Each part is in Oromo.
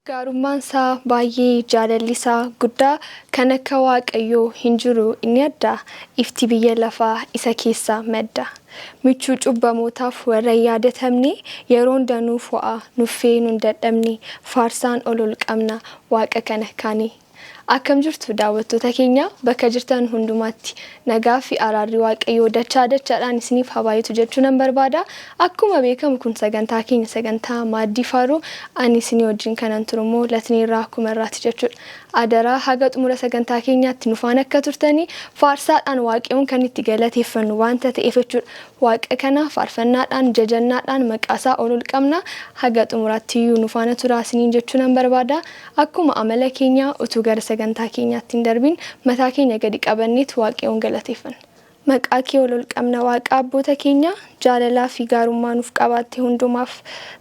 Gaarummaan isaa baay'ee jaalalli isaa guddaa kan akka waaqayyoo hin jiru inni adda ifti biyya lafaa isa keessaa madda michuu cubbamootaaf warra yaadatamne yeroon danuu fo'a nuffee nun dadhabne faarsaan ol qabna waaqa kana kaanii. Akkam jirtu daawwattoota keenya bakka jirtan hundumaatti nagaa fi araarri waaqayyoo dachaadhaan isiniif habaayitu jechuun barbaada. Akkuma beekamu kun sagantaa keenya sagantaa maaddii faaruu ani isinii wajjin kanan turummoo latniirraa akkuma irraati jechuudha. Adaraa haga xumura sagantaa keenyaatti nufaan akka turtanii faarsaadhaan waaqayyoon kan itti galateeffannu waanta ta'eef jechuudha. Waaqa kana faarfannaadhaan jajannaadhaan maqaasaa ol qabna haga xumuraatti iyyuu nufaana turaa isiniin jechuun barbaada. Akkuma amala keenya utuu gara sagantaa keenyaatti hin darbiin mataa keenya gadi qabanneet waaqayyoon galateeffanna. Maqaa kee ol qabna waaqa abboota keenya jaalalaa fi gaarummaa nuuf qabaatte hundumaaf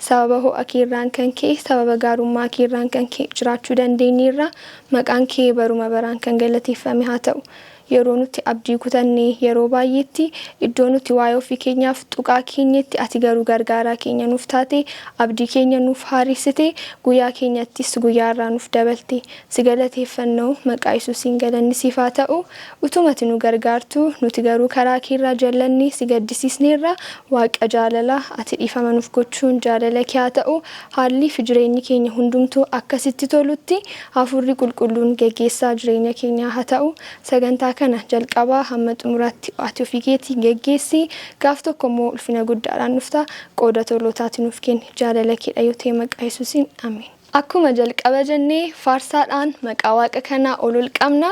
sababa ho'a keerraan kan kee sababa gaarummaa keerraan kan kee jiraachuu dandeenyeerra maqaan kee baruma baraan kan galateeffame haa ta'u. Yeroo nuti abdii kutannee yeroo baay'eetti iddoo nuti waa'ee ofii keenyaaf tuqaa keenyatti ati garuu gargaaraa keenya nuuf taate abdii keenya nuuf haaressite guyyaa keenyattis guyyaa irraa nuuf dabalte si galateeffannoo maqaa Yesuusiin galanni siif haa ta'u utumati nu gargaartu nuti garuu karaa keerraa jallanne si gaddisiisneerra waaqa jaalalaa ati dhiifama nuuf gochuun jaalala kee haa ta'u haalli fi jireenyi keenya hundumtuu akkasitti tolutti hafuurri qulqulluun geggeessaa jireenya keenyaa haa ta'u sagantaa kana jalqabaa hamma xumuraatti ati ofii keetii geggeessi gaaf tokkommoo ulfina guddaadhaan dhufta qooda tolootaati nuuf kenni jaalala keedha yoo ta'e maqaa Yesuusiin ameen. Akkuma jalqaba jennee faarsaadhaan maqaa waaqa kanaa ol qabna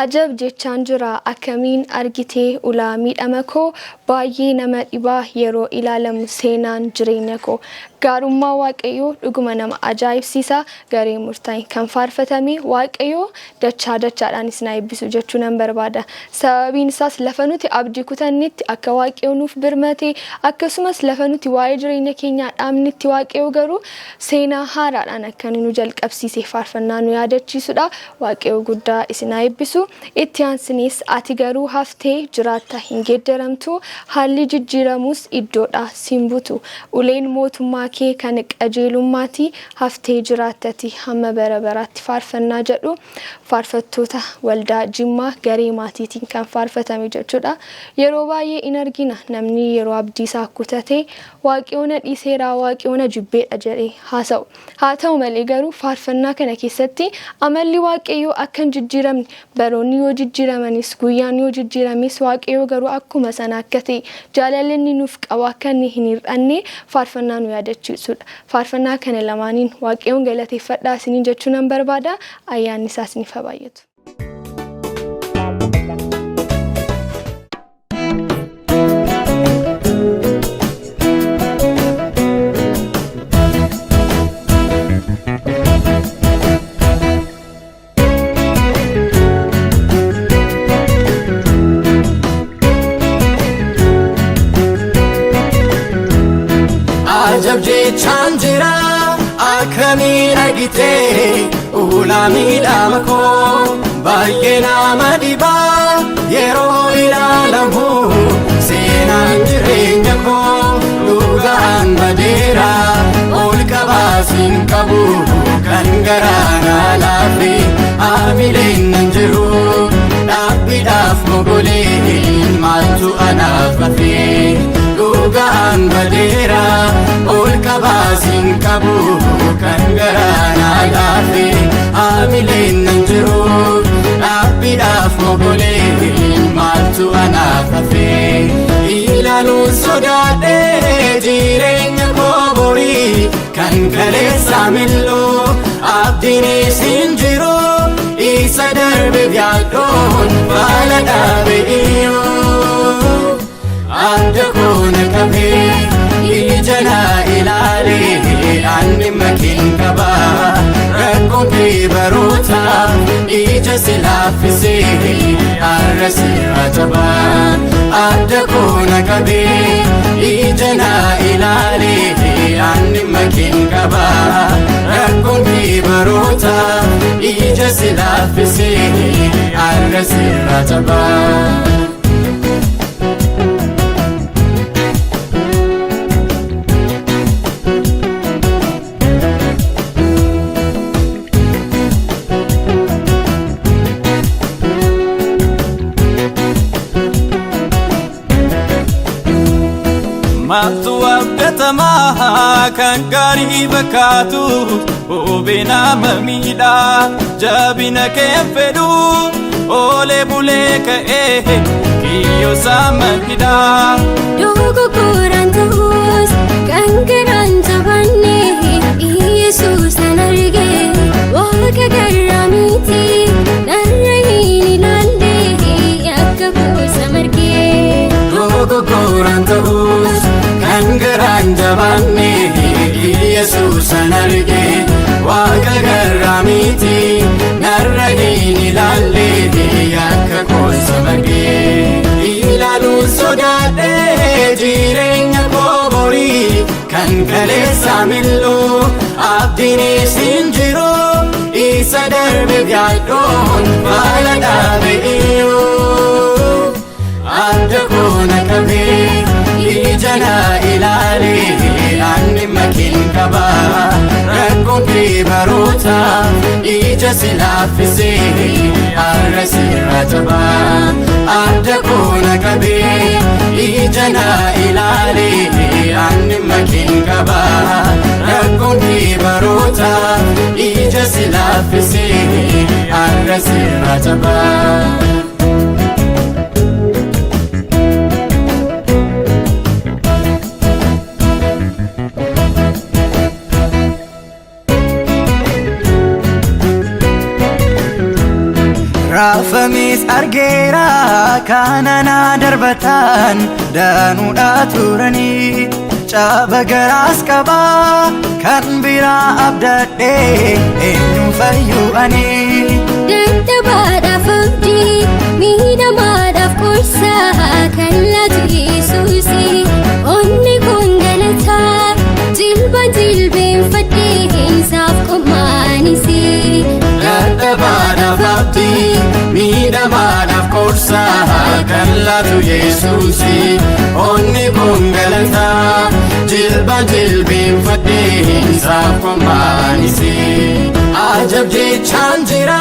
ajab jechaan jira akkamiin argitee ulaa miidhama koo baay'ee nama dhibaa yeroo ilaalamu seenaan jireenya koo gaarummaa waaqayyoo dhuguma nama ajaa'ibsiisa garee murtaa'e kan faarfatame waaqayyoo dachaadhaan isin eebbisu jechuun barbaada. Sababiin isaas lafa nuti abdii kutannetti akka waaqayyoo nuuf birmate akkasumas lafa nuti waa'ee jireenya keenyaa dhaamnetti waaqayyoo garuu seenaa haaraadhaan akka nu jalqabsiisee faarfannaa nu yaadachiisudha. Waaqayyoo guddaa isin eebbisu itti aansinis ati garuu haftee jiraatta hin geeddaramtu haalli jijjiiramus iddoodha simbutu uleen mootummaa kee kan qajeelummaati haftee jiraattati hamma bara baraatti faarfannaa jedhu faarfattoota waldaa Jimmaa garee maatiitiin kan faarfatame jechuudha. Yeroo baay'ee in argina namni yeroo abdii isaa kutate waaqayyoon dhiiseera waaqayyoon jibbeedha jedhee haasa'u. Haa ta'u malee garuu faarfannaa kana keessatti amalli waaqayyoo akka hin jijjiiramne baroonni yoo jijjiiramanis guyyaan yoo jijjiirames waaqayyoo garuu akkuma sana akka ta'e jaalalli nuuf qabu akka inni hin hir'anne faarfannaa nu yaadachiisudha. Faarfannaa kana lamaaniin waaqayyoon galateeffadhaa isiniin jechuun barbaada. Ayyaanni isaas ni fabaayatu. Ajab jechaan jira akkamiin argitee ulaa miidhama koo baay'ee nama dhibaa yeroo ilaalamu seenaan jireenya koo dhugaan badeera ol qabaasin qabu kan garaanaa laafe amileen nan jiru dhaabbiidhaaf mogoleen maaltu anaaf hafee dhugaan badeera ol qabaasin qabu kan garaanaa laafe amileen nan jiru dhaabbiidhaaf mogoleen maaltu anaaf hafee ilaaluun sodaadhee jireenya koo borii kan kaleessaa milloo abdiinis hin jiru isa darbeef yaaddoon baala dhaabe iyyuu anda koona qabee ijana ilaalee anni makiin qabaa rakkoon kee baroota ija si laaffisee har'a si ajabaa anda koona qabee ijana ilaalee makin qaba rakkoon kee baroota ija si laaffisee har'a sirraa caba. Maaltu abdatamaa kan gaarii fakkaatu hubee nama miidha jabina kee fedhu oolee bulee ka'ee kiyyoo saammadhidha. Dogoggoraan ta'us kan garaan jabaanne Yesuusan arge waaqa garraa miti narra hin ilaalle akka gosa margee. Dogoggoraan ta'us kan garaan jabaanne Yesuusan arge waaqa garraa miti narra hin ilaalle akka gosa margee. Ilaaluun sodaadhee jireenya koo borii kan kaleessaa mil'uu abdiinis hin jiru isa darbeef yaaddoon faala dhaabeeyyuu adda koo na qabee ija na ilaalee ani makin qaba rakkoon kee baroota ija si laaffisee har'a sirraa caba. Adda koo na qabee ija na ilaalee ani makin qaba rakkoon kee baroota ija si laaffisee har'a sirraa caba. Raafamis argeera kana na darbatan danuudha turanii caba garaas qaba kan biraa abdadhee eenyu fayyuu ani. Dadhabaadhaaf abdii miidhamaadhaaf gorsa kan laatu Yesuusi onni kun galataa jilbaan jilbeenfadhee isaaf qomaanisi. Dadhabaadhaaf abdii miidhamaadhaaf gorsa kan laatu Yesuusi onni kun galataa jilbaan jilbeenfadhee isaaf qomaanisi. Ajab jechaan jira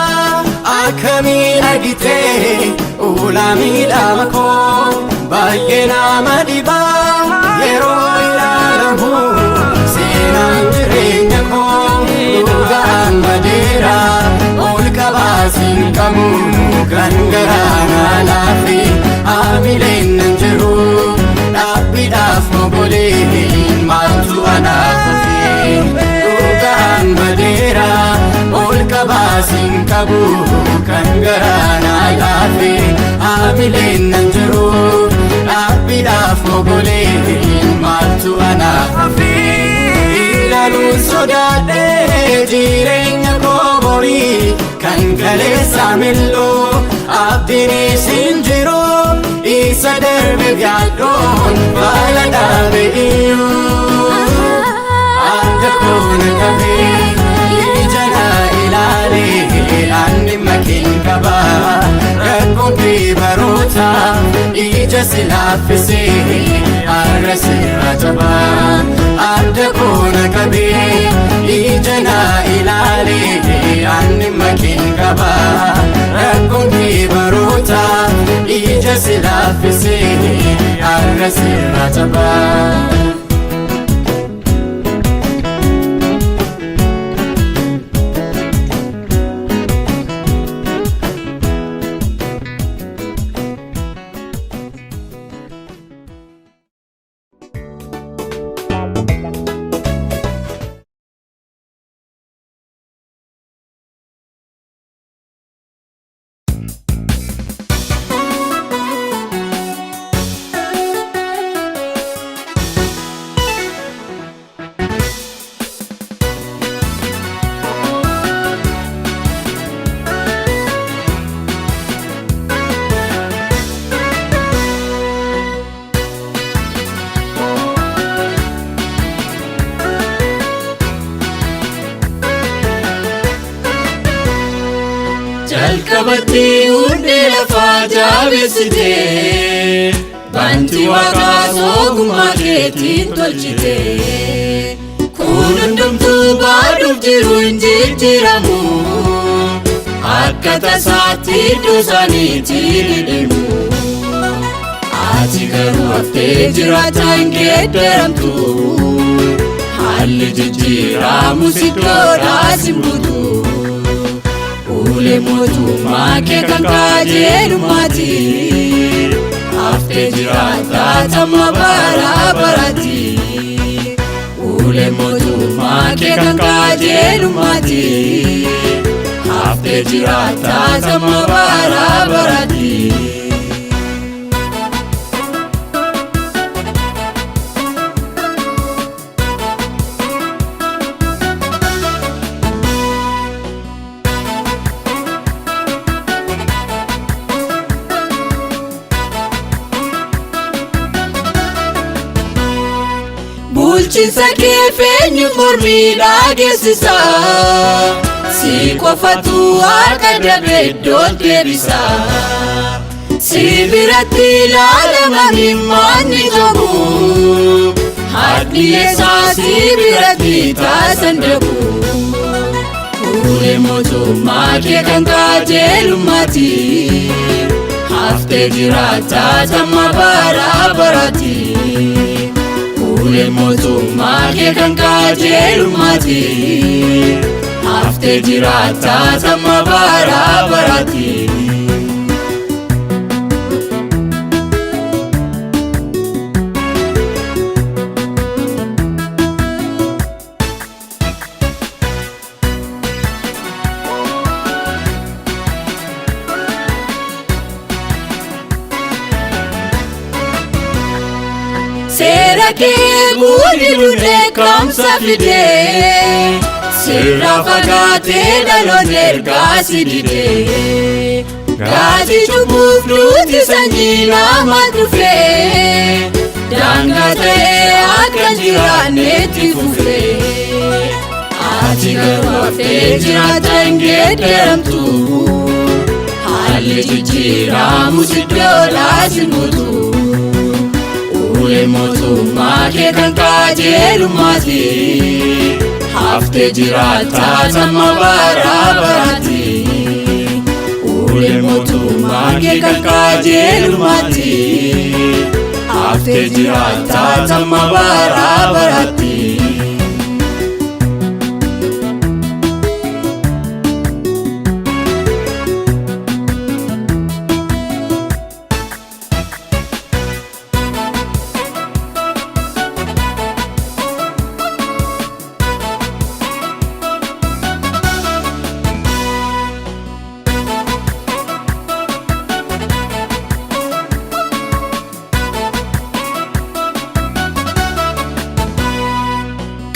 akkamiin argitee ulaa miidhama koo baay'ee nama dhiba yeroo ilaalamu seenaan jireenya koo dhugaan badeera ol qabaasin qabu kan garaana laafe hamileen nan jiru dhaabbiidhaaf mogoleen maaltu anaaf hafe dhugaan badeera ol qabaasin qabu kan garaana laafe hamileen nan jiru dhaabbiidhaaf mogoleen maaltu anaaf hafe. Ilaaluun sodaadhee jireenya koo borii kan kaleessaa mil'uu abdiinis hin jiru isa darbeef yaaddoon faala dhaabeeyyuu adda koo na qabee ija na ilaalee ani makin qaba rakkoon kee baroota ija si laaffisee har'a sirraa caba. Adda koo na qabee ija na ilaalee ani makin qaba rakkoon kee baroota ija si laaffisee har'a sirraa caba. jalqabatti hundee lafaa jabeessite bantii waaqaa ogummaa keetiin tolchite kun hundumtuu baaduuf jiru hin jijjiiramu akka tasaatti iddoo isaaniitiin hidhamu ati garuu haftee jiraata hin geeddaramtu haalli jijjiiramu siddoodhaa simbutu ulee mootummaa kee kan qajeelummaati haftee jiraata tamma bara baraati ulee mootummaa kee kan qajeelummaati haftee jiraata tamma bara baraati bulchiinsa kee feenyu mormii dhageessisa si qofatu akka dabeeddoon deebisa si biratti ilaalama himmaanni jogu hadhiyeessaa si biratti taasan dabu ulee mootummaa kee kan qajeelummaati haftee jiraata tamma bara baraati ulee mootummaa kee kan qajeelummaati haftee jiraata tamma bara baraati seera kee guudiluudhee kamsa fidee sirra fagaatee dhaloonni ergaa si didee gaatii cubbuuf nuti sanyii nama dhufee daangaa ta'ee akka jiraanneetti fufee ati garuu haftee jiraata hin geeddaramtu haalli jijjiiramu siddoodhaa simbutu ulee mootummaa kee kan qajeelummaati haftee jiraata tamma bara baraati ulee mootummaa kee kan qajeelummaati haftee jiraata tamma bara baraati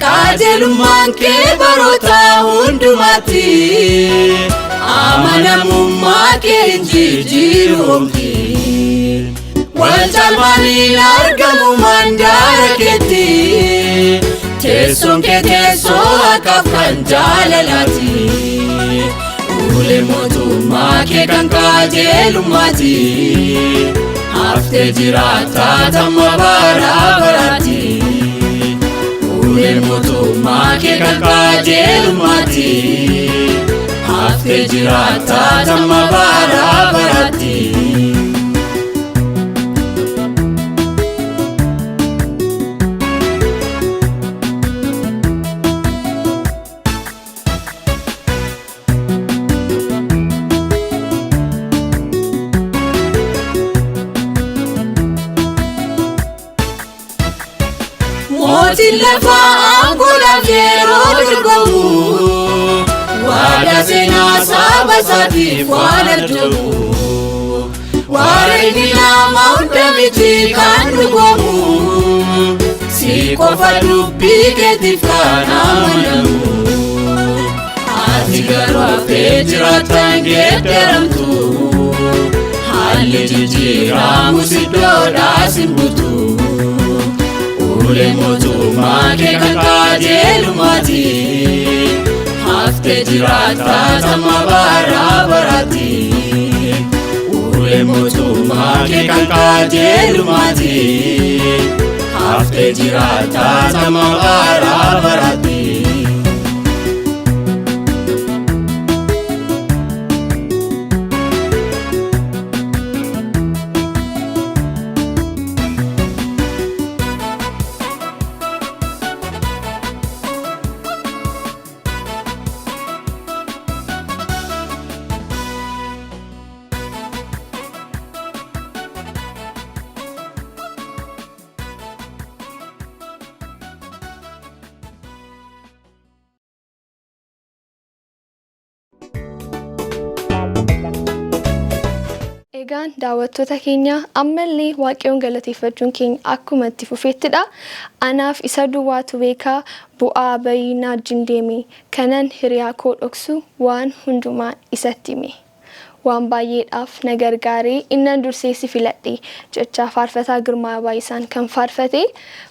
qajeelummaan kee baroota hundumaatti amanamummaa kee hin jijjiiramti wal caalmaaniin argamu mandaara keetti teessoon kee teessoo haqaaf kan jaalalaati ulee mootummaa kee kan qajeelummaati haftee jiraata tamma bara baraati ulee mootummaa kee kan qajeelummaati haftee jiraata tamma bara baraati mootiin lafaa aangoodhaaf yeroo dorgomu waadaa seenaa saba isaatiif waan arjomu waareen nama hunda miti kan dhugomu si qofa dubbii keetiif kan amanamu ati garuu haftee jiraata hin geeddaramtu haalli jijjiiramu siddoodhaa simbutu ulee mootummaa kee kan qajeelummaati haftee jiraata tamma bara barati ule motuma ke kan qajeelumati hafte jiraata tamma bara barati Egaan daawwattoota keenya ammallee waaqayyoon galateeffachuun keenya akkuma itti fufeettidha. Anaaf isa duwwaatu beekaa bu'aa bayinaa jindeemi kanan hiriyaa koo dhoksu waan hundumaa isatti hime. Waan baay'eedhaaf na gargaaree innan dursee si filadhe jecha faarfataa Girmaa Baay'isaan kan faarfate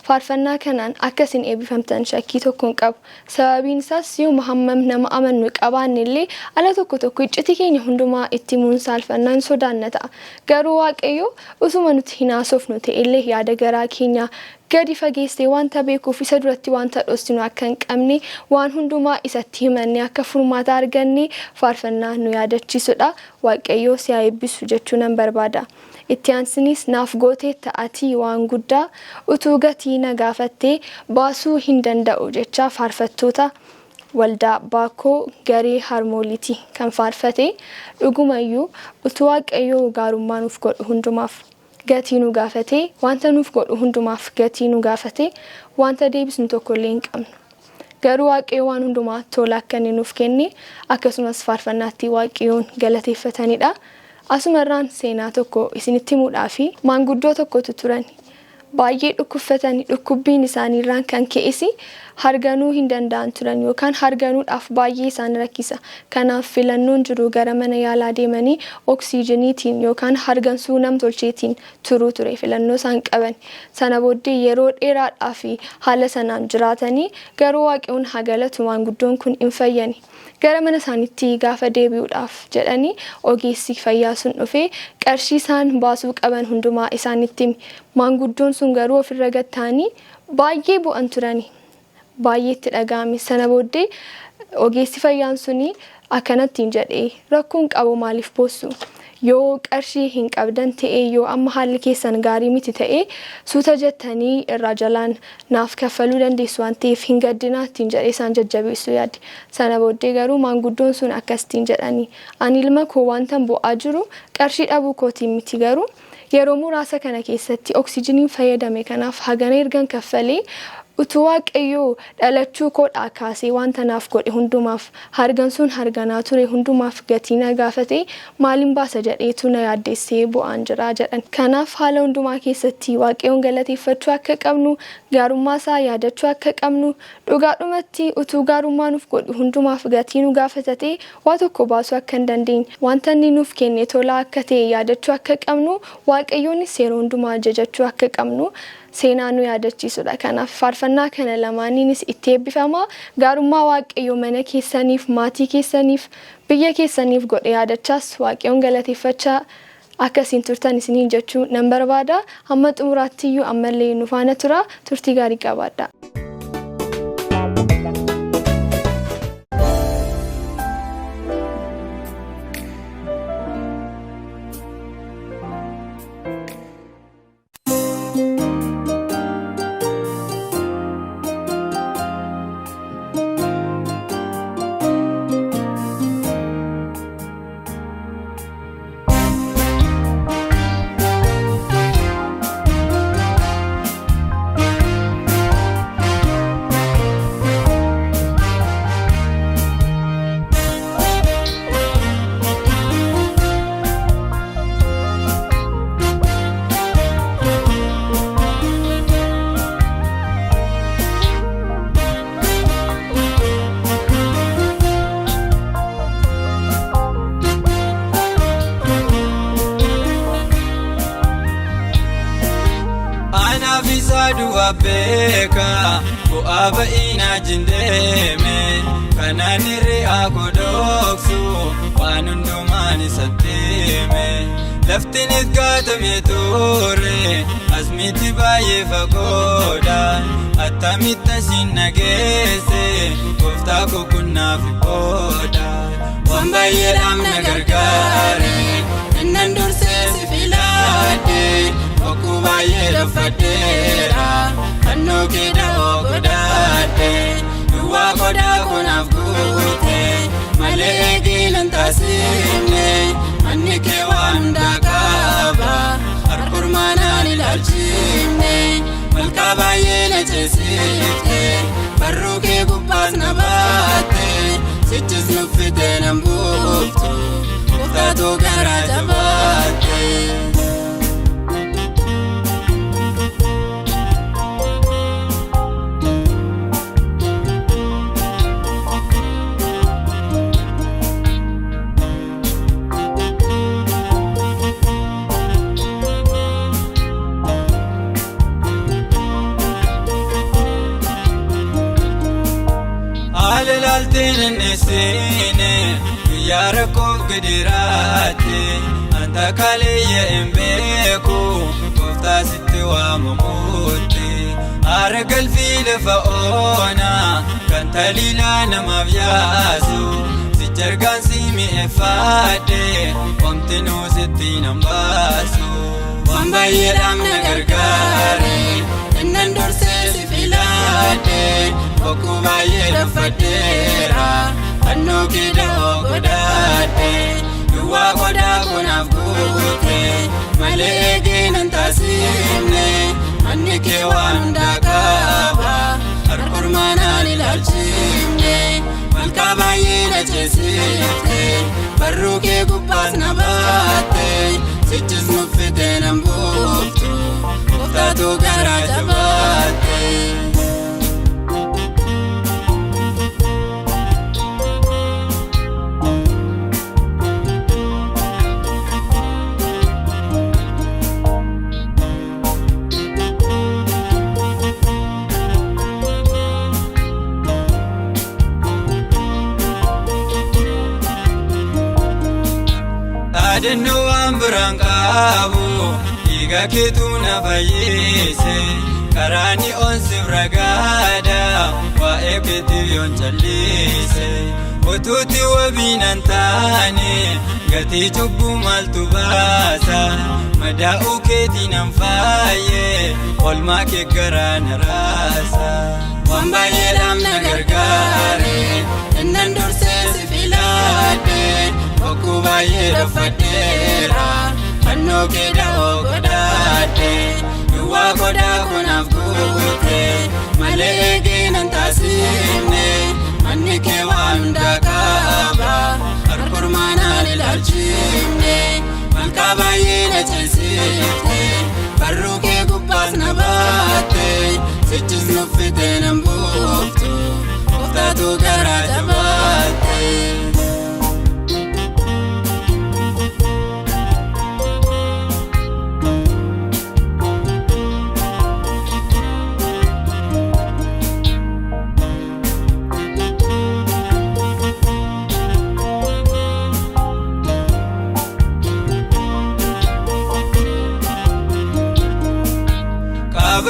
faarfannaa kanaan akkasin eebbifamtan shakkii tokkoon qabu. Sababiin isaas yoo hammam nama amannu qabaanne illee ala tokko iccitii keenya hundumaa itti himuun saalfannaan sodaanna ta'a. Garuu waaqayyo usuma nuti hin haasofnu ta'e illee yaada garaa keenya gadi fageessee wanta beekuuf isa duratti wanta dhoksinu akka hin qabne waan hundumaa isatti himannee akka furmaata arganne faarfannaa nu yaadachiisudha. Waaqayyo si haa eebbisu jechuun barbaada. Itti aansinis naaf gootee ta'atii waan guddaa utuu gatii na gaafattee baasuu hin danda'u jecha faarfattoota waldaa baakoo garee harmooliiti kan faarfate. Dhugumayyuu utuu waaqayyo gaarummaa nuuf godhu hundumaaf gatii nu gaafate wanta nuuf godhu hundumaaf gatii nu gaafate wanta deebisnu tokko illee hin qabnu. Garuu waaqayyo waan hundumaa tola akka inni nuuf kenne akkasumas faarfannaatti waaqayyoon galateeffatanidha. Asumarraan seenaa tokko isinitti himuudhaaf maanguddoo tokkotu turan. Baay'ee dhukkubfatanii dhukkubbiin isaaniirraan kan ka'e harganuu hin danda'an turan yookaan harganuudhaaf baay'ee isaan rakkisa. Kanaaf filannoon jiru gara mana yaalaa deemanii oksiijiniitiin yookaan hargansuu namtolcheetiin turuu ture filannoo isaan qaban. Sana booddee yeroo dheeraadhaaf haala sanaan jiraatanii garuu waaqayyoon haa galatu maanguddoon kun hin fayyani. Gara mana isaaniitti gaafa deebi'uudhaaf jedhanii ogeessi fayyaa sun dhufee qarshii isaan baasuu qaban hundumaa isaanitti maanguddoon sun garuu ofirra gattaanii baay'ee bu'an turani. Baay'ee itti dhaga'ame. Sana booddee ogeessi fayyaan suni akkanattiin jedhee rakkoon qabu maaliif boossu? Yoo qarshii hin qabdan ta'e yoo amma haalli keessan gaarii miti ta'e suuta jettanii irraa jalaan naaf kaffaluu dandeessu waan ta'eef hin gaddinaattiin jedhee isaan jajjabeessu yaade. Sana booddee garuu maanguddoon sun akkasittiin jedhanii ani ilma koo wantan bu'aa jiru qarshii dhabuu kootiin miti garuu yeroo muraasa kana keessatti oksiijiniin fayyadame kanaaf hagana ergan kaffalee utuu waaqayyoo dhalachuu koodhaa kaasee wanta naaf godhe hundumaaf hargansuun harganaa ture hundumaaf gatii na gaafate maaliin baasa jedheetu na yaaddeessee bu'aan jira jedhan. Kanaaf haala hundumaa keessatti waaqayyoon galateeffachuu akka qabnu gaarummaa isaa yaadachuu akka qabnu dhugaadhumatti utuu gaarummaa nuuf godhu hundumaaf gatii nu gaafatate waa tokko baasuu akka hin dandeenye wanta inni nuuf kenne tolaa akka ta'e yaadachuu akka qabnu waaqayyoonis yeroo hundumaa ajajachuu akka qabnu seenaa nu yaadachiisudha. Kanaaf faarfannaa kana lamaaniinis itti eebbifama. Gaarummaa waaqayyoo mana keessaniif maatii keessaniif biyya keessaniif godhe yaadachaas waaqayyoon galateeffachaa akkasiin turtan isiniin jechuu nan barbaada. Hamma xumuraattiyyuu ammallee nu faana tura. Turtii gaarii qabaadha. Beka bu'aa ba'inaa jindeeme kanaan hirri'aa godhoksu waan hundumaan isatti hime laftinis gaatamee ture asmitti baay'ee fagoodha attamitti asiin nageesse gooftaa koo kunnaaf qooda waan baay'eedhaaf na gargaare innan dursee si filadhe bokkuu baay'ee laffadheera fannoo kee dha'oo godhadhe duwwaa qodaa kunaaf guute malee eeginan taasifne manni kee waan hundaa qaba harkurmaanaan ilaalchifne malkaa baay'ee na ceesifte barruu kee gubbaas na baatte sichis nuffite nan buuftu gooftaatu garaa jabaatte. Alaalteen nesine yaara koof gidiraate anta kaleeyya embeeku gooftaa sitti waamamuutti aara galfii lafa oona kan taliilaa namaaf yaasu sichi argaan si mi'eeffadhe omtinuu sitti nan baasu waan baay'eedhaaf na gargaare innan dursee si filadhe bokkuu baay'ee laffadheera fannoo kee dha'oo godhadhe duwwaa qodaa kunaaf guute malee eeginan taasifne manni kee waan hundaa qaba harkurmaanaan ilaalchifne malkaa baay'ee na ceesifte barruu kee gubbaas na baatte sichis nuffite nan buuftu gooftaatu garaa jabaatte. Adenno waan biraan qabu dhiiga keetu na fayyise karaani onsiif ragaadha waa'ee keetiif yoon callise utuutti wabiinan taane gatii cubbuu maaltu baasa madaa'uu keetiin nan faayye olmaa kee garaa na raasa waan baay'eedhaaf na gargaare innan dursee si filadhe bokkuu baay'ee laffadheera fannoo kee dha'oo godhadhe duwwaa qodaa kunaaf guute malee eeginan taasifne manni kee waan hundaa qaba harkurmaanaan ilaalchifne malkaa baay'ee na ceesifte barruu kee gubbaas na baatte sichis nuffite nan buuftu gooftaatu garaa jabaatte.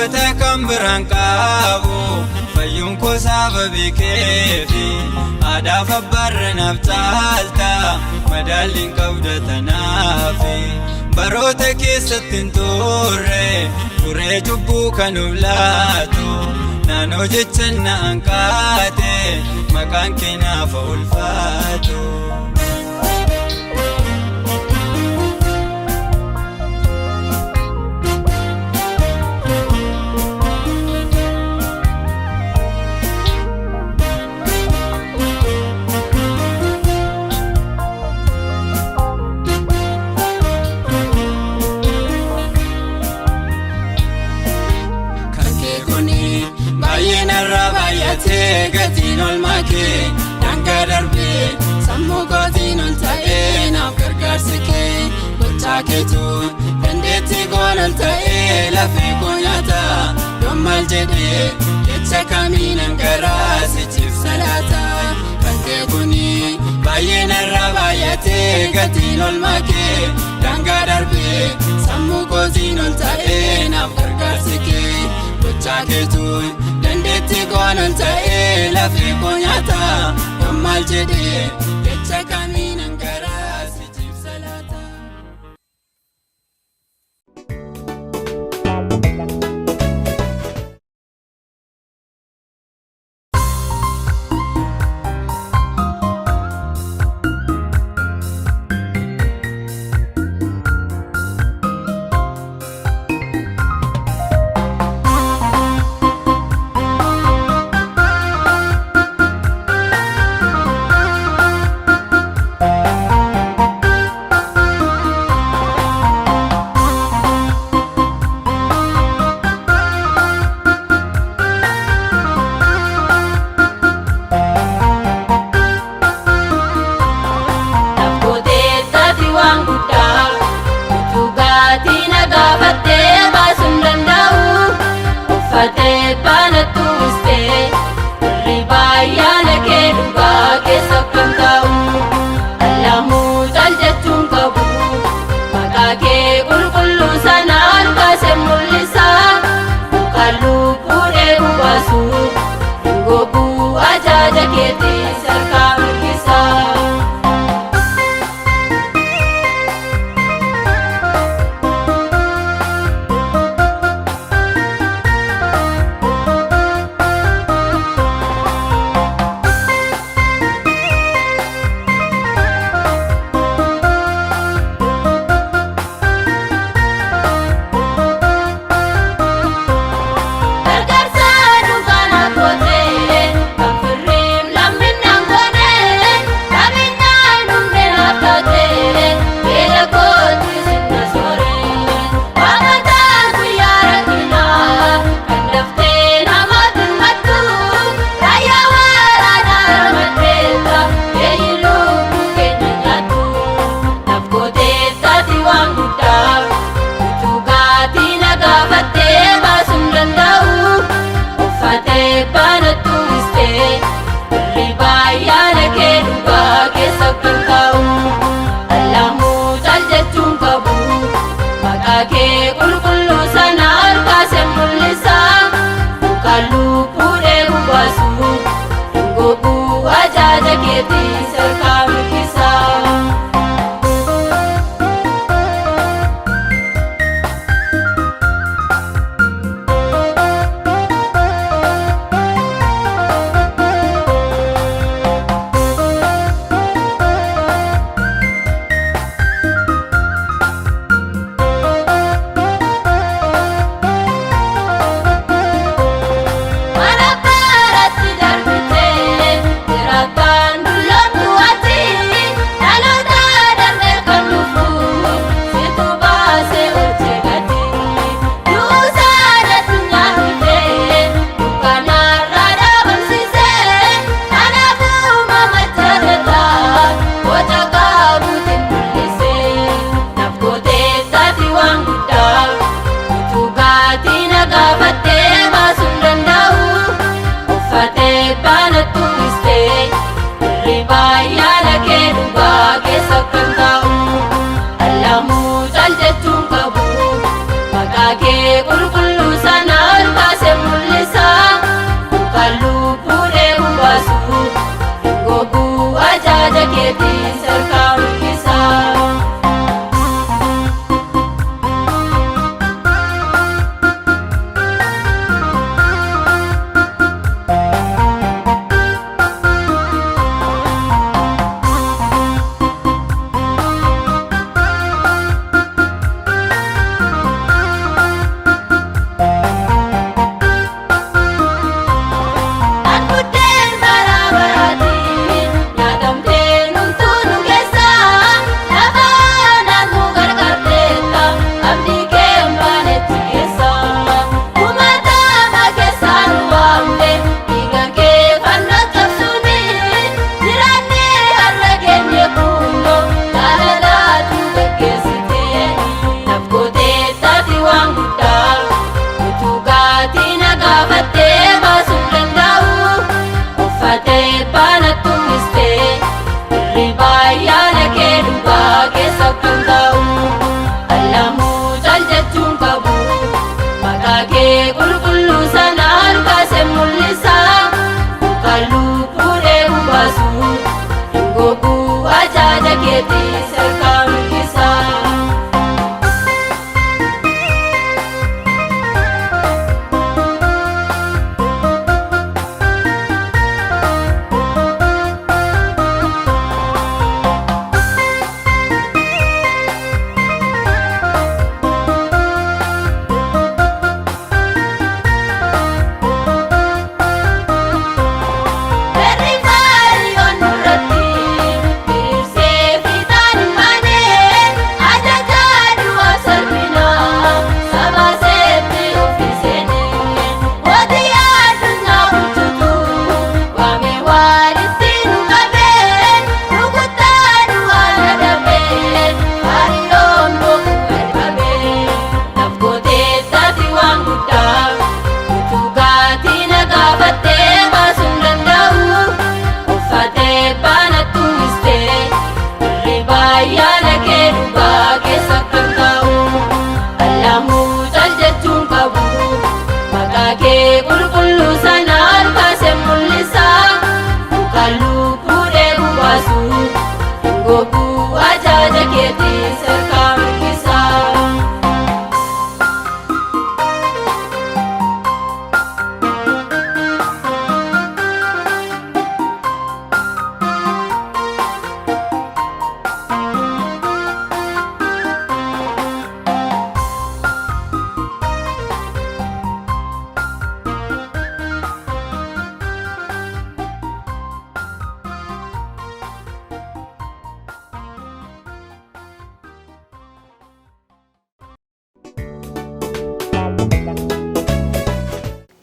Bata kan biraan qabu fayyuun koo sababii keefi aadaaf abbaarra naaf caalta madaalliin qabda tanaafi baroota keessatti hin turre cubbuu kan of laatu naannoo jechan na hanqaate maqaan kee naaf ulfaatu. Gatiin olmaa kee dhangaa darbee sammuu kootiin ol ta'ee naaf gargaarsi kee gocha gochaa keetu dandeetti goonan ta'ee lafee koo nyaata yommal jedhee jecha kamiinan garaa sichiif salaata kan kee kuni baay'ee narra baay'atee gatiin ol makee dangaa darbee sammuu kootiin ol ta'ee naaf gargaarsi kee gochaa keetu dandeetti goonan ta'ee lafee koo nyaata yommal jedhee jecha kamiinan garaa sichiif salaata. Mana baratti darbitee jiraatan dulloo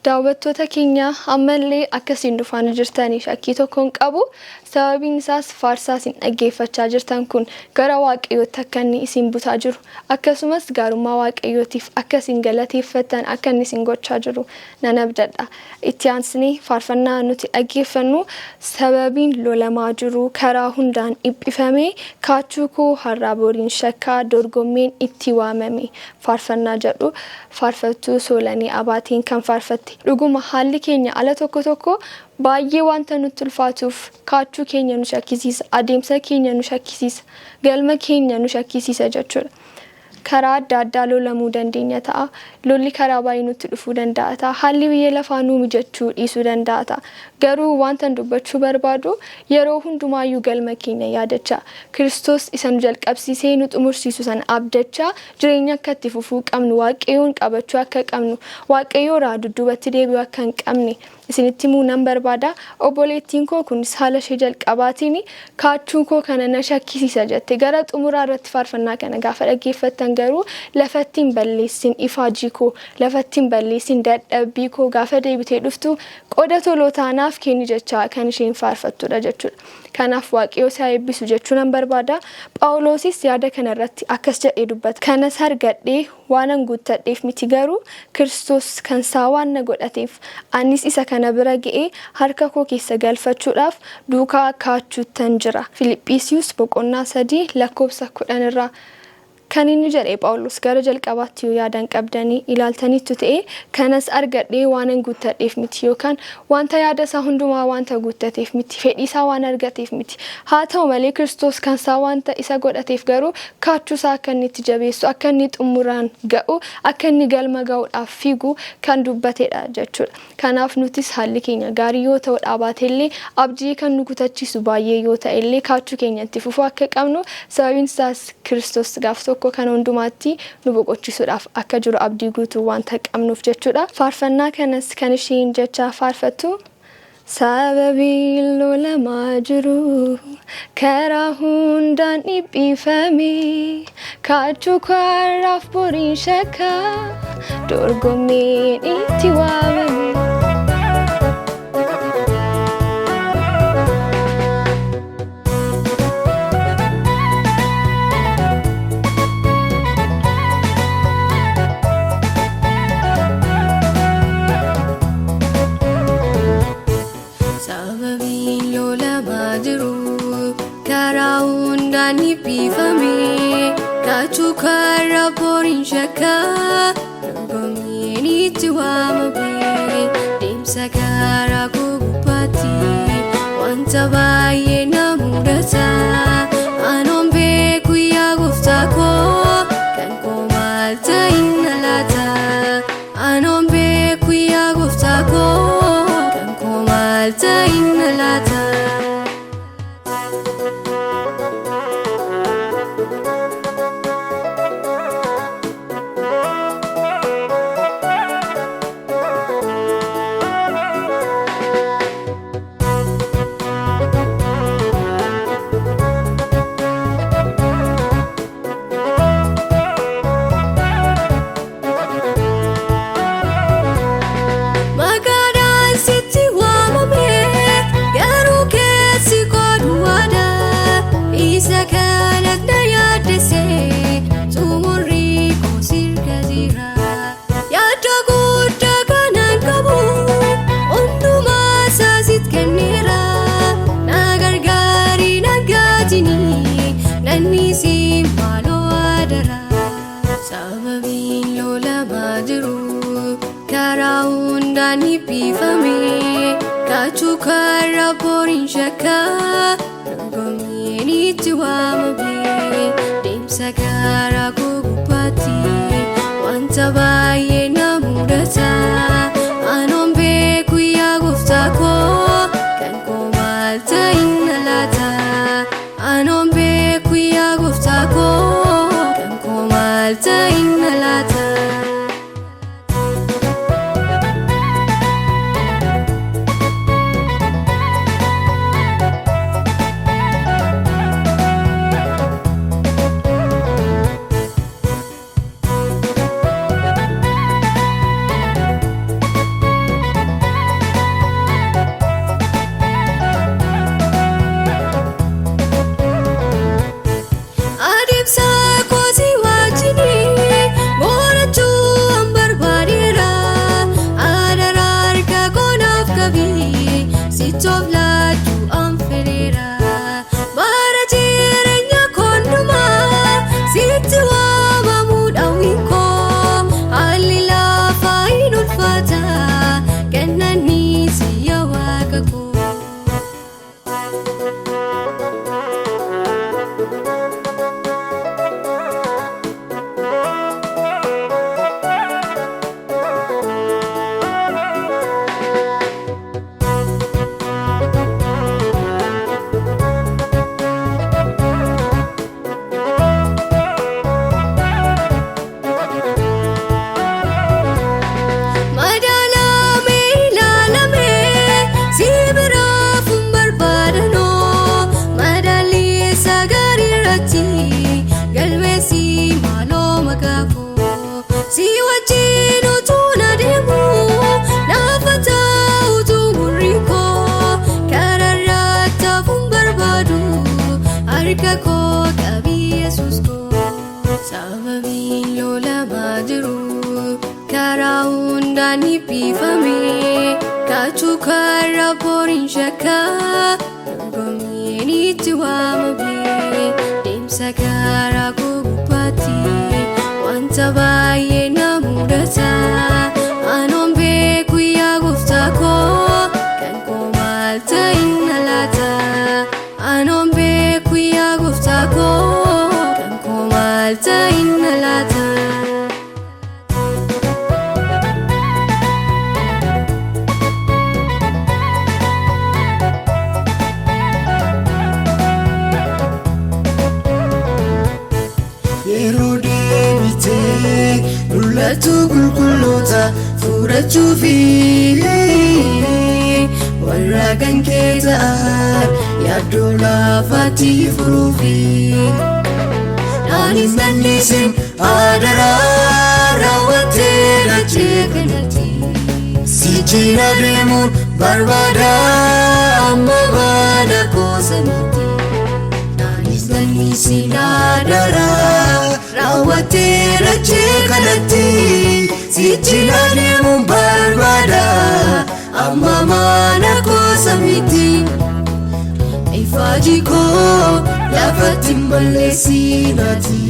daawwattoota keenya ammallee akkasiin dhufaan jirtanii shakkii tokkoon qabu sababiin isaas faarsaa isin dhaggeeffachaa jirtan kun gara waaqayyootti akka inni isin butaa jiru akkasumas gaarummaa waaqayyootiif akka isin galateeffattan akka inni isin gochaa jiru nan abdadha itti aansanii faarfannaa nuti dhaggeeffannu sababiin lolamaa jiru karaa hundaan dhiphifamee kaachuu koo har'aa boriin shakkaa dorgommeen itti waamame faarfannaa jedhu faarfattuu Soolanii Abaatiin kan faarfatte dhuguma haalli keenya ala tokko baay'ee wanta nutti ulfaatuuf kaachuu keenya nu shakkisiisa adeemsa keenya nu shakkisiisa galma keenya nu shakkisiisa jechuudha karaa adda addaa lolamuu dandeenya ta'a lolli karaa baay'ee nutti dhufuu danda'a ta'a haalli biyya lafaa nu mijachuu dhiisuu danda'a ta'a garuu wanta dubbachuu barbaadu yeroo hundumaayyuu galma keenya yaadachaa Kiristoos isa nu jalqabsiisee nu xumursiisu sana abdachaa jireenya akka itti fufuu qabnu waaqayyoon qabachuu akka qabnu waaqayyoo irraa dudduubatti deebi'uu akka hin qabne isinitti himuu nan barbaada obboleettiin koo kun haala ishee jalqabaatiin kaachuu koo kana na shakkisiisa jette gara xumuraa irratti faarfannaa kana gaafa dhaggeeffattan garuu lafattiin balleessin ifaajii koo lafattiin balleessin dadhabbii koo gaafa deebitee dhuftu qoda tolootaanaaf kenni jechaa kan isheen faarfattudha jechuudha kanaaf waaqayyoo isaa eebbisu jechuu nan barbaada Phaawulosis yaada kana irratti akkas jedhee dubbata kanas argadhee waanan guuttadheef miti garuu Kiristoos kan isaa waan na godhateef anis isa kana bira ga'ee harka koo keessa galfachuudhaaf duukaa kaachuuttan jira Filiphisius 3:10 irraa kan inni jedhee Phaawulos gara jalqabaatti yoo yaadan qabdanii ilaaltaniitu ta'e kanas argadhee waanan guuttadheef miti yookaan wanta yaada isaa hundumaa wanta guuttateef miti fedhii isaa waan argateef miti haa ta'u malee Kiristoos kan isaa wanta isa godhateef garuu kaachuu isaa akka inni itti jabeessu akka inni xumuraan ga'u akka inni galma ga'uudhaaf fiigu kan dubbatedha jechuudha kanaaf nutis haalli keenya gaarii yoo ta'u dhaabaatellee abdii kan nu kutachiisu baay'ee yoo ta'ellee kaachuu keenya itti fufuu akka qabnu sababiin isaas Kiristoos gaaf tokko kan hundumaatti nu boqochisuudhaaf akka jiru abdii guutuu wanta qabnuuf jechuudha faarfannaa kanas kan isheen jecha faarfattu sababiin lolamaa jiru karaa hundaan dhiphifame kaachuu karaaf boriin shakkaa dorgommeen itti waamame kaachuu karaaf boriin shakkaa dorgommeen itti waamame deemsa karaa koo gubbaatti wanta baay'ee na mudata anoon beeku yaa gooftaa koo kan koo maal ta'in na laata anoon beeku yaa gooftaa koo kan koo maal ta'in na laata kaachuu karaaf boriin shakkaa dorgommeen itti waamame deemsa karaa koo gubbaatti wanta baay'ee na mudata anoon beeku yaa gooftaa koo kan koo maal ta'in na laata anoon beeku yaa gooftaa koo kan koo maal ta'in na laata sooflaatu anfiriira bara jireenya kondumaa sitti waamamu dhawwiin koo haalli lafaa hin ulfaata kennanii siyya waaqa koo. Kara borin shaka gomini tuamabe dimsa kara gubati wanta baye namudata anombe kuya guftako kan komalta inalata anombe kuya guftako kan komalta inalata. Lulatu gulgulota furatu fi warra kan keetaan yaaddo lafatti furuufi anis nannisin adaraa raawwattee dachee kanatti si jira deemuun barbaada amma baada koosanatti anis nannisin adaraa raawwattee dachee kanatti si jira deemuun barbaada amma mana koosamiti ifaji koo lafatti balleessinati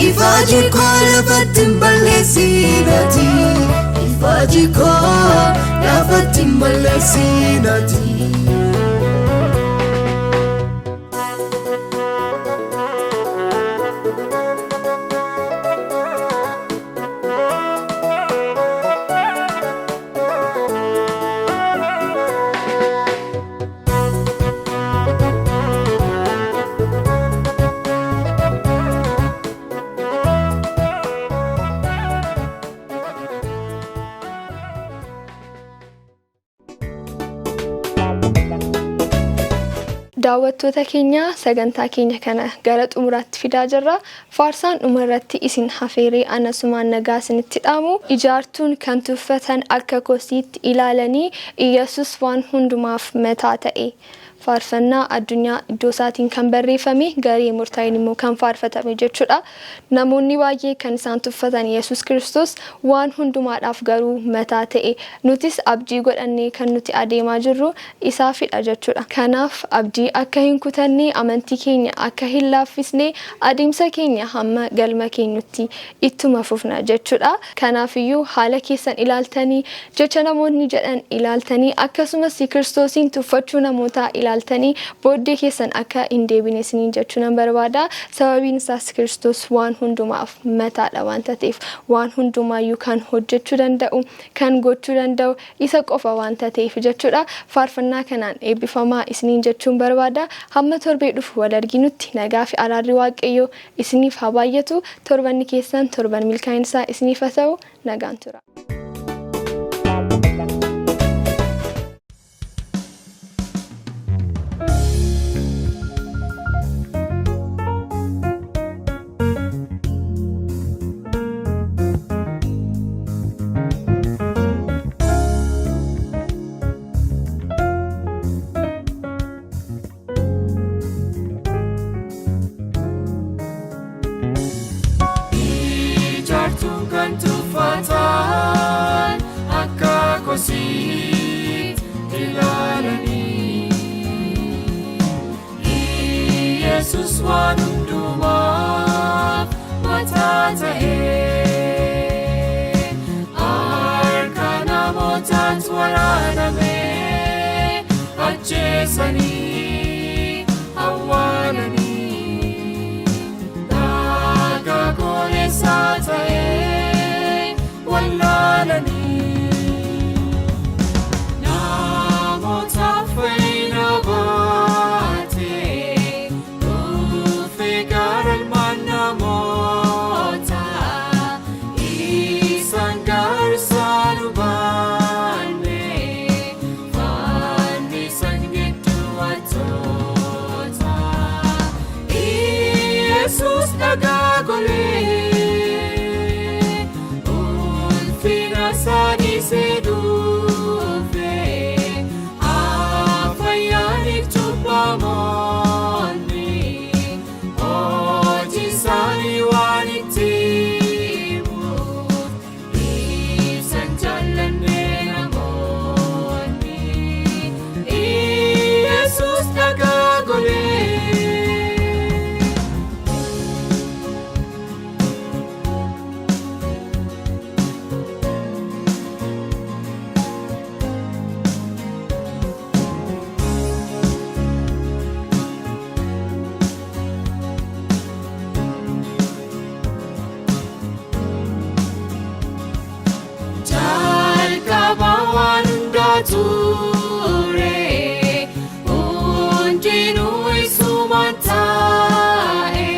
ifaji koo lafatti balleessinati ifaji koo lafatti balleessinati. daawwattoota keenya sagantaa keenya kana gara xumuraatti fidaa jirra. Faarsaan dhumarratti isin hafeeree anasumaan nagaa isinitti dhaamu ijaartuun kan tuffatan akka kosiitti ilaalanii Iyyesuus waan hundumaaf mataa ta'e. Faarfannaa addunyaa iddoo isaatiin kan barreeffame garee murtaa'een immoo kan faarfatame jechuudha. Namoonni baay'ee kan isaan tuffatan Yesuus Kiristoos waan hundumaadhaaf garuu mataa ta'e. Nutis abdii godhannee kan nuti adeemaa jirru isaafidha jechuudha. Kanaaf abdii akka hin kutannee amantii keenya akka hin laaffisnee adeemsa keenya hamma galma keenyutti ittuma fufna jechuudha. Kanaafiyyuu haala keessan ilaaltanii jecha namoonni jedhan ilaaltanii akkasumas Kiristoosiin tuffachuu namootaa ilaaltanii booddee keessan akka hin deebine isiniin jechuun barbaada. Sababiin isaas Kiristoos waan hundumaaf mataadha waan ta'eef waan hundumaayyuu kan hojjechuu danda'u kan gochuu danda'u isa qofa waan ta'eef jechuudha. Faarfannaa kanaan eebbifamaa isiniin jechuun barbaada. Hamma torbee dhufu wal arginutti nagaa fi araarri Waaqayyoo isiniif haa baay'atu. Torbanni keessan torban milkaa'insaa isiniif haa ta'u. Nagaan tura. Kan tuffata Yesus waan hundumaaf mataa ta'ee harka namootaatti waraanamee ajjeesanii awwaalanii dhagaa goleessaa ta'ee wallaalanii namootaaf fayyina baatee dhufee gara ilmaan namootaa isaan gaarsaa nu baannee fannisan gidduu hattoota Yesus dhagaa golee ulfina isaanii dhufee afayyaaniif cubbamoonni hojii isaanii waan itti himuuf ibsan jaallannee namoonni Yesus dhagaa golee. Jalqaba waan hundaa ture hundinuu isumaan taa'e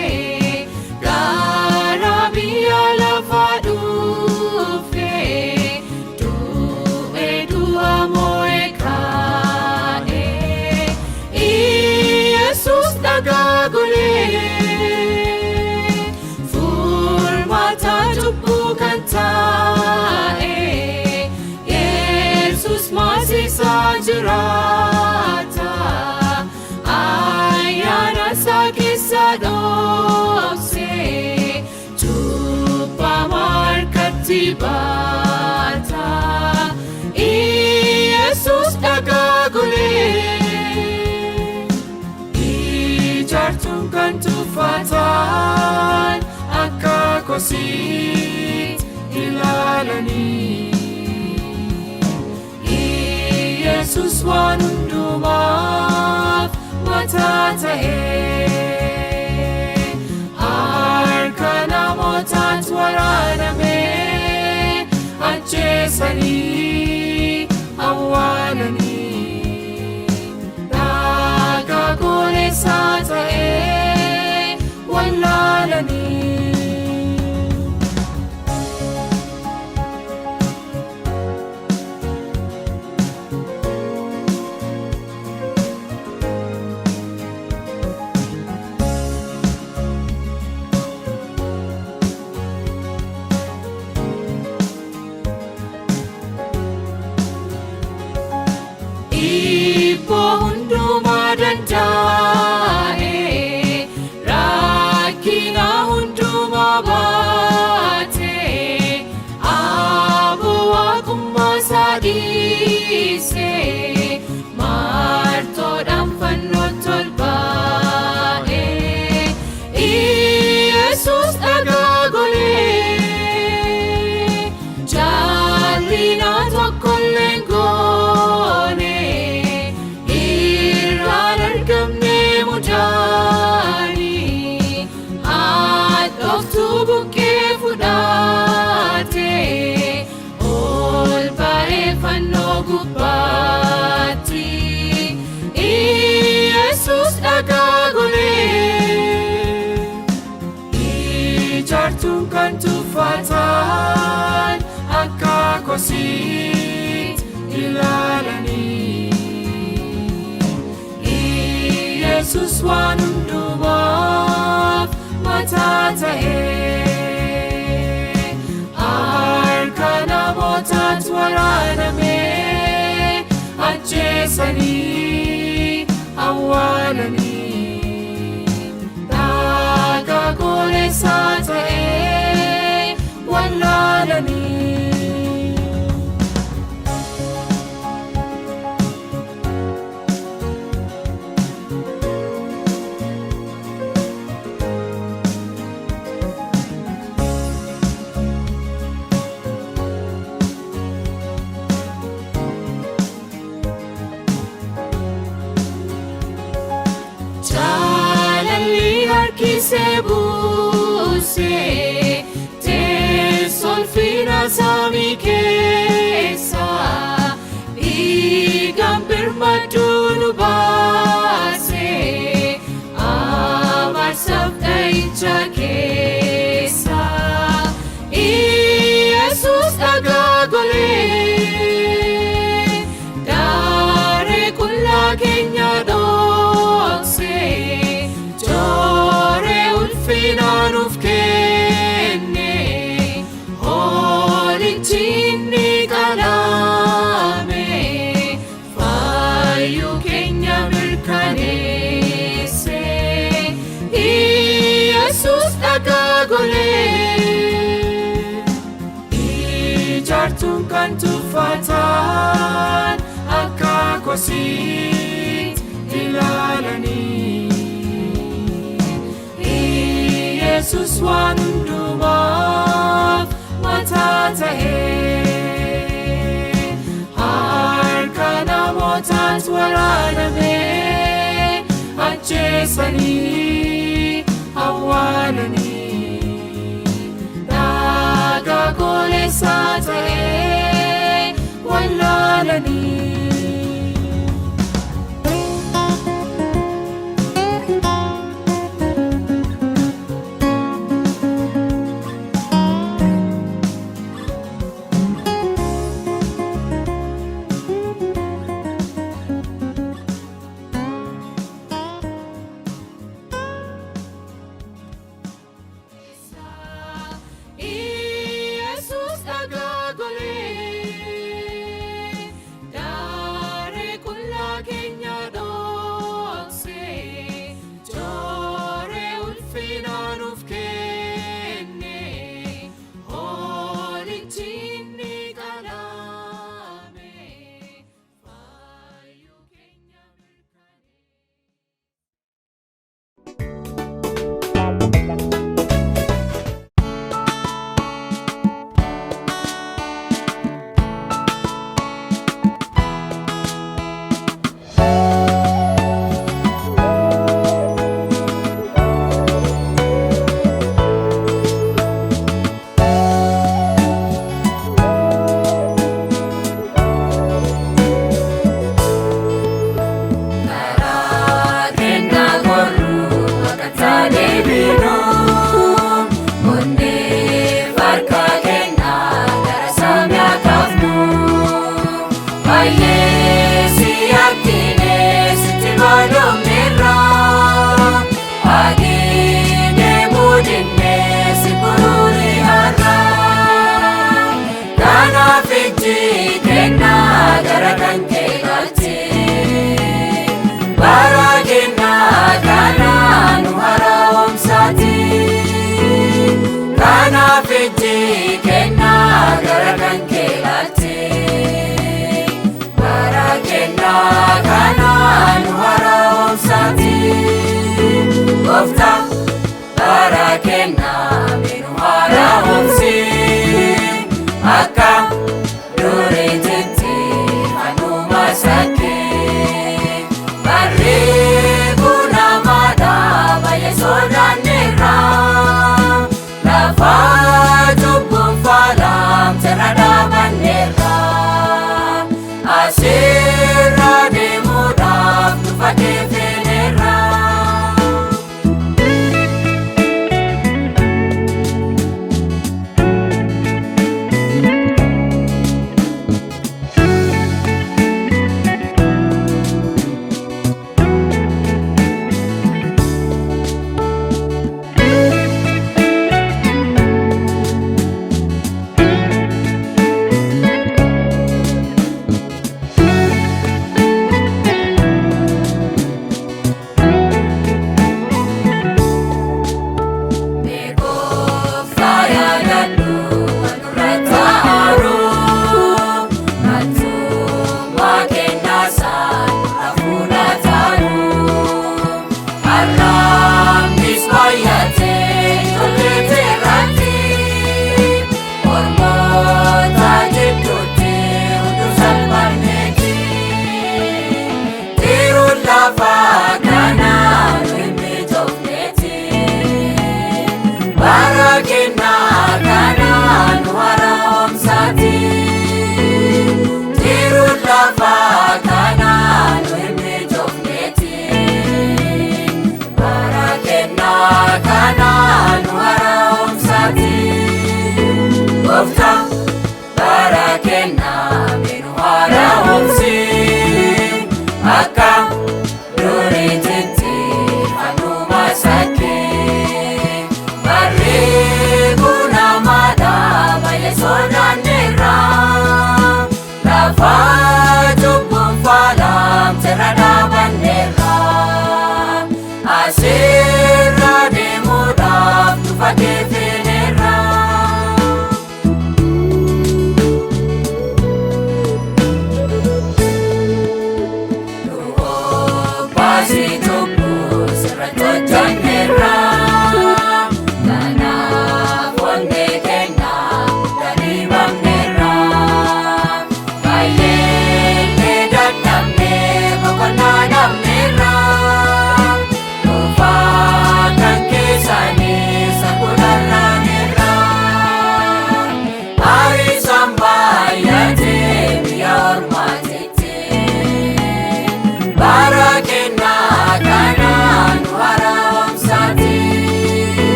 gara biyya lafaa dhufe du'ee du'a mo'ee kaa'e Yesus dhagaa golee furmaata cubbuu kan taa'e Yesus maasisaa jiraata ayyaana isaa keessa dhoksee cubbamaa harkatti baata Yesus dhagaa golee ijaartuun kan tuffatan akka kosiit ilaalanii Yesus waan hundumaaf mataa ta'ee harka namootaatti waraanamee ajjeesanii awwaalanii dhagaa goleessaa ta'ee wallaalanii. Ibboo hundumaa danda'e rakkina hundumaa baatee aboo waaqummaa isaa dhiisee martoodhaan fannootti ol ba'ee Yesus dhagaa golee jaalina tokkollee hin goone irraan argamne mudaanii haadhoftuu buqqee fudhatee ol ba'ee fannoo gubbaatti Yesus dhagaa golee ijaartuun kan tuffatan akka kosiit ilaalanii Yesus waan hundumaaf mataa ta'ee harka namootaatti waraanamee ajjeesanii awwaalanii dhagaa goleessaa ta'ee wallaalanii. buuse teessolfina samii keessa dhiigaan birmaduu nu baase amarsaaf dha'icha keessa Yesus dhagaa golee daaree qullaa keenya dhokse jooree ulfina nuuf kenne hoolichi inni qalame fayyuu keenya mirkaneesse Yesus dhagaa golee ijaartuun kan tuffatan akka kosiit ilaalanii Yesus waan hundumaaf mataa ta'ee harka namootaatti waraanamee ajjeesanii awwaalanii dhagaa goleessaa ta'ee wallaalanii Yesus dhagaa golee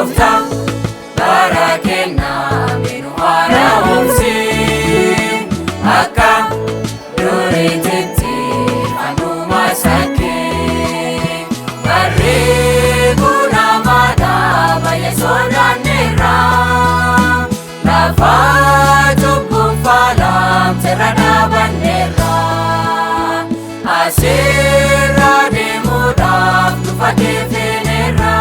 Gofta barakena minu harawumsi akka durititti anuma sake barre kuna mada baye sodanera lafa falam terada bandera asira de mudaf tufake venera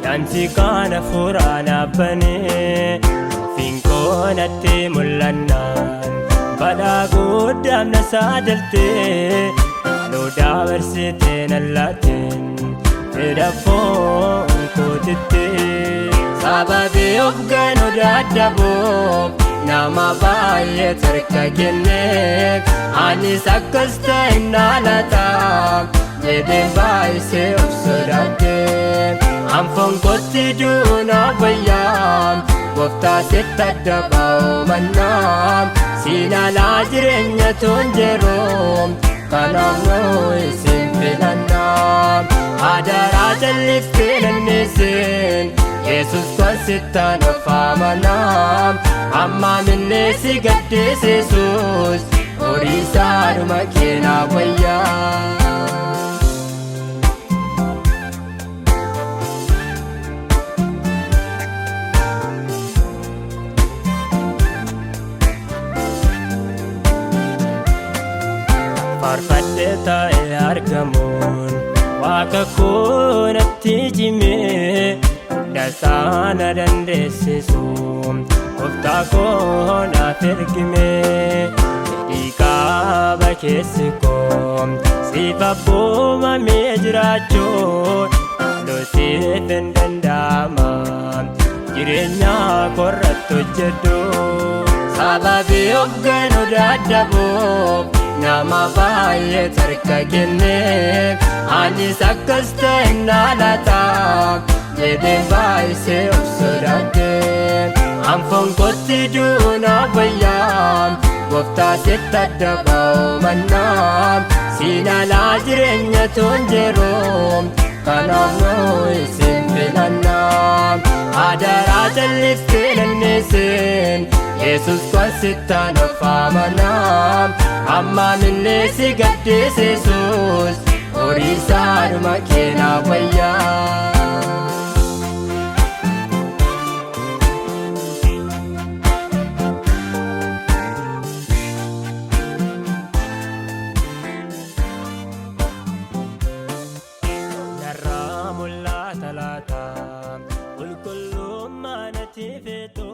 Yansi kana furana bane finko natti mullannan bada godam na sadalte no daversite nallatin telefon kotitte sababi ofgano dadabo nama baye tarka kenne ani sakasta inalata jede baye se ofsodate Amfon kotti duna bayam Gofta sitta dabao manam Sina la jirenya tonjerom Kanam no isin filanam Adara jaliftin nisin Jesus kwa sitta nafamanam Amma minne si gaddis Jesus Orisa duma kena bayam farfadde ta'e argamuun waaqa koo natti jime dasaana dandeessisu gooftaa koo naaf ergime fedhii qaba keessi koo siif abboomamee jiraachuun haalosiif hin danda'ama jireenya koorratti hojjedhu sababii hogganu dadhaboof nama baye tarka kenne ani sakasta inalata jede baye se obsodate amfon kotti duna bayam gofta sitta dabao manam sina la jirenya tonjerom kanam no isin filanam adara jaliftin nisin Jesus kwa sitta nafamanam Amma minne si gaddis Jesus Orisa duma kena bayam salaata qulqullummaa natti feetu